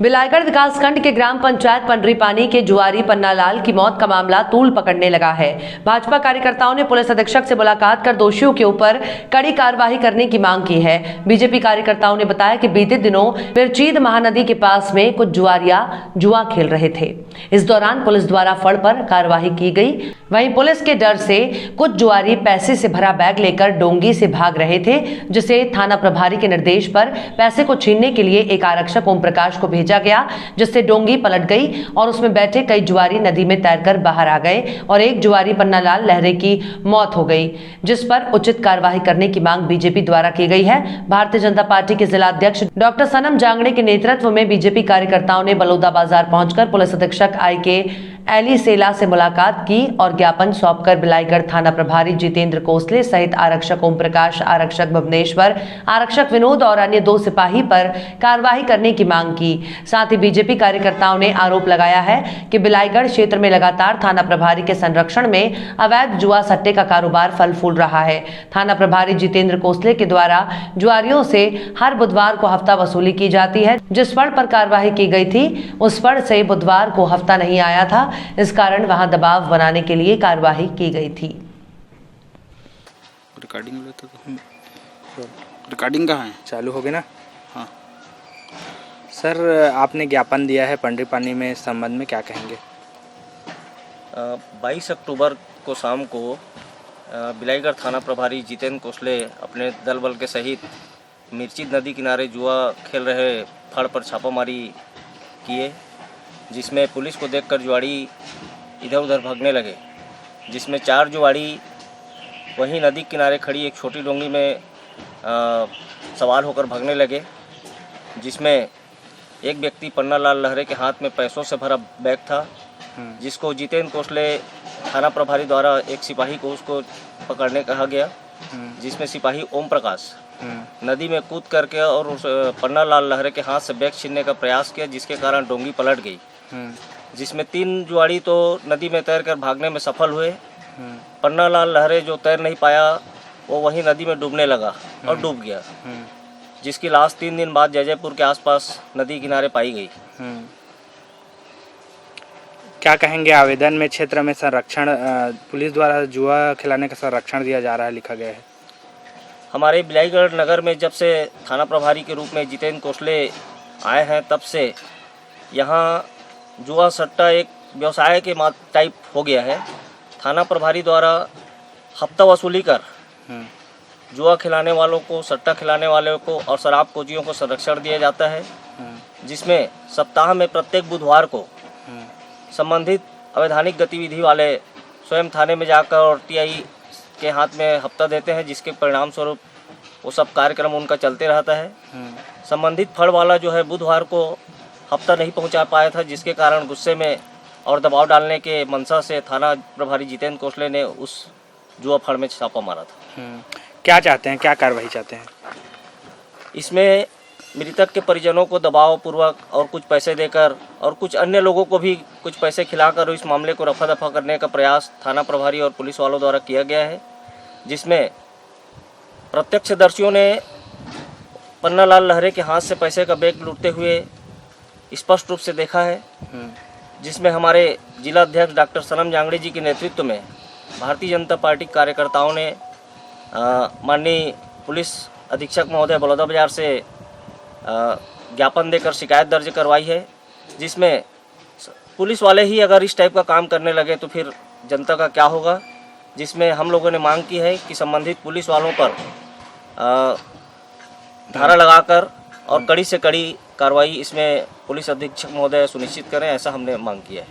बिलाईगढ़ विकासखंड के ग्राम पंचायत पंडरीपानी के जुआरी पन्नालाल की मौत का मामला तूल पकड़ने लगा है। भाजपा कार्यकर्ताओं ने पुलिस अधीक्षक से मुलाकात कर दोषियों के ऊपर कड़ी कार्रवाई करने की मांग की है। बीजेपी कार्यकर्ताओं ने बताया कि बीते दिनों मिर्चीद महानदी के पास में कुछ जुआरिया जुआ खेल रहे थे। इस दौरान पुलिस द्वारा फड़ पर कार्रवाई की गई। वहीं पुलिस के डर से कुछ जुआरी पैसे से भरा बैग लेकर डोंगी से भाग रहे थे, जिसे थाना प्रभारी के निर्देश पर पैसे को छीनने के लिए एक आरक्षक ओम प्रकाश को भेजा गया, जिससे डोंगी पलट गई और उसमें बैठे कई जुआरी नदी में तैरकर बाहर आ गए और एक जुआरी पन्नालाल लहरे की मौत हो गई, जिस पर उचित कार्रवाई करने की मांग बीजेपी द्वारा की गई है। भारतीय जनता पार्टी के जिला अध्यक्ष डॉक्टर सनम जांगड़े के नेतृत्व में बीजेपी कार्यकर्ताओं ने बलौदा बाजार पहुंचकर पुलिस अधीक्षक आई.के. एलीसेला से मुलाकात की और ज्ञापन सौंपकर बिलाईगढ़ थाना प्रभारी जितेंद्र कोसले सहित आरक्षक ओम प्रकाश, आरक्षक भुवनेश्वर, आरक्षक विनोद और अन्य 2 सिपाही पर कार्रवाई करने की मांग की। साथ ही बीजेपी कार्यकर्ताओं ने आरोप लगाया है कि बिलाईगढ़ क्षेत्र में लगातार थाना प्रभारी के संरक्षण में अवैध जुआ सट्टे का कारोबार फल फूल रहा है। थाना प्रभारी जितेंद्र कोसले के द्वारा जुआरियों से हर बुधवार को हफ्ता वसूली की जाती है। जिस फड़ पर कार्रवाई की गई थी उस फड़ से बुधवार को हफ्ता नहीं आया था, इस कारण वहां दबाव बनाने के लिए कार्रवाई की गई थी। रिकॉर्डिंग कहाँ है? चालू हो गया ना? हाँ सर, आपने ज्ञापन दिया है पंडरीपानी में, इस संबंध में क्या कहेंगे? 22 अक्टूबर को शाम को बिलाईगढ़ थाना प्रभारी जितेंद्र कोसले अपने दल बल के सहित मिर्चिद नदी किनारे जुआ खेल रहे फड़ पर छापामारी किए, जिसमें पुलिस को देखकर जुआड़ी इधर उधर भागने लगे, जिसमें 4 जुआड़ी वहीं नदी किनारे खड़ी एक छोटी डोंगी में सवार होकर भागने लगे, जिसमें एक व्यक्ति पन्नालाल लहरे के हाथ में पैसों से भरा बैग था, जिसको जितेंद्र कोसले थाना प्रभारी द्वारा एक सिपाही को उसको पकड़ने कहा गया, जिसमें सिपाही ओम प्रकाश नदी में कूद करके और उस पन्नालाल लहरे के हाथ से बैग छीनने का प्रयास किया, जिसके कारण डोंगी पलट गई, जिसमें 3 जुआड़ी तो नदी में तैरकर भागने में सफल हुए। पन्नालाल लहरे जो तैर नहीं पाया वो वहीं नदी में डूबने लगा और डूब गया, जिसकी लाश 3 दिन बाद जयजयपुर के आसपास नदी किनारे पाई गई। क्या कहेंगे? आवेदन में क्षेत्र में संरक्षण, पुलिस द्वारा जुआ खिलाने का संरक्षण दिया जा रहा है, लिखा गया है। हमारे बिलाईगढ़ नगर में जब से थाना प्रभारी के रूप में जितेंद्र कोसले आए हैं, तब से यहाँ जुआ सट्टा एक व्यवसाय के टाइप हो गया है। थाना प्रभारी द्वारा हफ्ता वसूली कर जुआ खिलाने वालों को, सट्टा खिलाने वालों को और शराब कोचियों को संरक्षण दिया जाता है, जिसमें सप्ताह में प्रत्येक बुधवार को संबंधित अवैधानिक गतिविधि वाले स्वयं थाने में जाकर और टीआई के हाथ में हफ्ता देते हैं, जिसके परिणाम स्वरूप वो सब कार्यक्रम उनका चलते रहता है। संबंधित फड़ वाला जो है बुधवार को हफ्ता नहीं पहुंचा पाया था, जिसके कारण गुस्से में और दबाव डालने के मंशा से थाना प्रभारी जितेंद्र कोसले ने उस जुआ फड़ में छापा मारा था। क्या चाहते हैं, क्या कार्रवाई चाहते हैं? इसमें मृतक के परिजनों को दबाव पूर्वक और कुछ पैसे देकर और कुछ अन्य लोगों को भी कुछ पैसे खिलाकर इस मामले को रफा दफा करने का प्रयास थाना प्रभारी और पुलिस वालों द्वारा किया गया है, जिसमें प्रत्यक्षदर्शियों ने पन्नालाल लहरे के हाथ से पैसे का बैग लूटते हुए स्पष्ट रूप से देखा है, जिसमें हमारे जिला अध्यक्ष डॉक्टर सनम जांगड़े जी के नेतृत्व में भारतीय जनता पार्टी कार्यकर्ताओं ने माननीय पुलिस अधीक्षक महोदय बलौदा बाजार से ज्ञापन देकर शिकायत दर्ज करवाई है, जिसमें पुलिस वाले ही अगर इस टाइप का काम करने लगे तो फिर जनता का क्या होगा, जिसमें हम लोगों ने मांग की है कि संबंधित पुलिस वालों पर धारा लगाकर और कड़ी से कड़ी कार्रवाई इसमें पुलिस अधीक्षक महोदय सुनिश्चित करें, ऐसा हमने मांग किया है।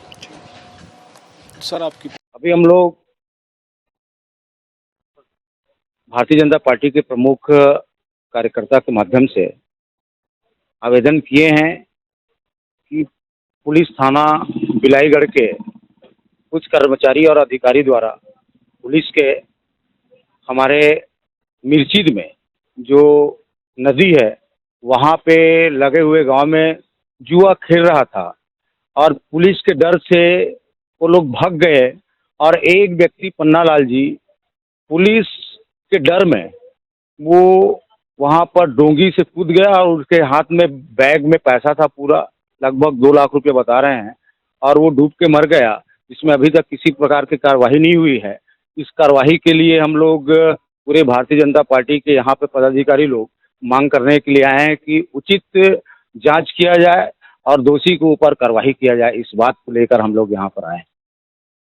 सर, आपकी अभी हम लोग भारतीय जनता पार्टी के प्रमुख कार्यकर्ता के माध्यम से आवेदन किए हैं कि पुलिस थाना बिलाईगढ़ के कुछ कर्मचारी और अधिकारी द्वारा पुलिस के हमारे मिर्चिद में जो नदी है वहाँ पे लगे हुए गांव में जुआ खेल रहा था और पुलिस के डर से वो लोग भाग गए और एक व्यक्ति पन्नालाल जी पुलिस के डर में वो वहाँ पर डोंगी से कूद गया और उसके हाथ में बैग में पैसा था पूरा, लगभग 2 लाख रुपए बता रहे हैं, और वो डूब के मर गया, इसमें अभी तक किसी प्रकार की कार्रवाई नहीं हुई है। इस कार्रवाई के लिए हम लोग पूरे भारतीय जनता पार्टी के यहाँ पे पदाधिकारी लोग मांग करने के लिए आए हैं कि उचित जांच किया जाए और दोषी के ऊपर कार्रवाई किया जाए। इस बात को लेकर हम लोग यहाँ पर आए हैं।